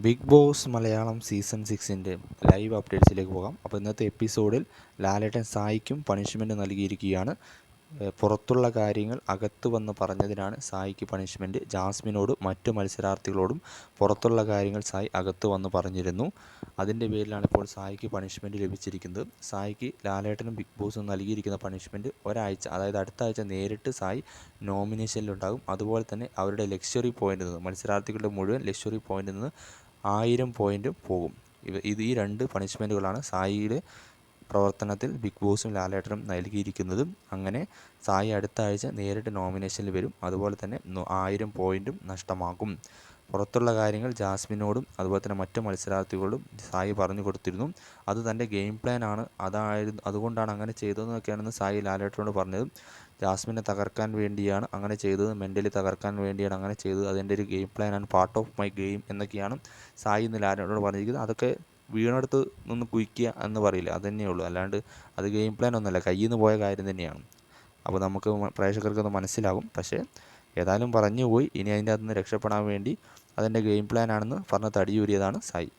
Big Boss Malayalam season 6 live അപ്ഡേറ്റ്സിലേക്ക് പോകാം. അപ്പോൾ ഇന്നത്തെ എപ്പിസോഡിൽ ലാലേട്ടൻ സായിക്കും പണിഷ്മെൻറ്റ് നൽകിയിരിക്കുകയാണ്. പുറത്തുള്ള കാര്യങ്ങൾ അകത്ത് വന്ന് പറഞ്ഞതിനാണ് സായിക്ക് പണിഷ്മെൻറ്റ്. ജാസ്മിനോടും മറ്റു മത്സരാർത്ഥികളോടും പുറത്തുള്ള കാര്യങ്ങൾ സായി അകത്ത് വന്ന് പറഞ്ഞിരുന്നു. അതിൻ്റെ പേരിലാണ് ഇപ്പോൾ സായിക്ക് പണിഷ്മെൻറ്റ് ലഭിച്ചിരിക്കുന്നത്. സായിക്ക് ലാലേട്ടനും ബിഗ് ബോസും നൽകിയിരിക്കുന്ന പണിഷ്മെൻറ്റ് ഒരാഴ്ച, അതായത് അടുത്ത ആഴ്ച നേരിട്ട് സായി നോമിനേഷനിലുണ്ടാകും. അതുപോലെ തന്നെ അവരുടെ ലക്ഷറി പോയിൻ്റിൽ നിന്ന്, മത്സരാർത്ഥികളുടെ മുഴുവൻ ലക്ഷറി പോയിൻ്റിൽ നിന്ന് 1000 പോയിൻ്റ് പോകും. ഈ രണ്ട് പണിഷ്മെൻറ്റുകളാണ് സായിയുടെ പ്രവർത്തനത്തിൽ ബിഗ് ബോസും ലാലേട്ടനും നൽകിയിരിക്കുന്നത്. അങ്ങനെ സായി അടുത്ത ആഴ്ച നേരിട്ട് നോമിനേഷനിൽ വരും. അതുപോലെ തന്നെ 1000 പോയിൻറ്റും നഷ്ടമാകും. പുറത്തുള്ള കാര്യങ്ങൾ ജാസ്മിനോടും അതുപോലെ തന്നെ മറ്റു മത്സരാർത്ഥികളോടും സായി പറഞ്ഞു കൊടുത്തിരുന്നു. അത് തൻ്റെ ഗെയിം പ്ലാനാണ്, അതുകൊണ്ടാണ് അങ്ങനെ ചെയ്തതെന്നൊക്കെയാണെന്ന് സായി ലാലേട്ടനോട് പറഞ്ഞത്. ജാസ്മിനെ തകർക്കാൻ വേണ്ടിയാണ് അങ്ങനെ ചെയ്തത്, മെൻ്റലി തകർക്കാൻ വേണ്ടിയാണ് അങ്ങനെ ചെയ്തത്, അതെൻ്റെ ഒരു ഗെയിം പ്ലാനാണ്, പാർട്ട് ഓഫ് മൈ ഗെയിം എന്നൊക്കെയാണ് സായി ഇന്ന് ലാലേട്ടനോട് പറഞ്ഞിരിക്കുന്നത്. അതൊക്കെ വീണെടുത്ത് നിന്ന് കുഴിക്കുക എന്ന് പറയില്ല, അതുതന്നെയേ ഉള്ളൂ. അല്ലാണ്ട് അത് ഗെയിം പ്ലാൻ ഒന്നുമല്ല, കയ്യിൽ നിന്ന് പോയ കാര്യം തന്നെയാണ്. അപ്പോൾ നമുക്ക് പ്രേക്ഷകർക്കൊന്ന് മനസ്സിലാകും. പക്ഷേ ഏതായാലും പറഞ്ഞു പോയി. ഇനി അതിൻ്റെ അകത്ത് നിന്ന് രക്ഷപ്പെടാൻ വേണ്ടി അതെൻ്റെ ഗെയിം പ്ലാനാണെന്ന് പറഞ്ഞ് തടിയൂരിയതാണ് സായി.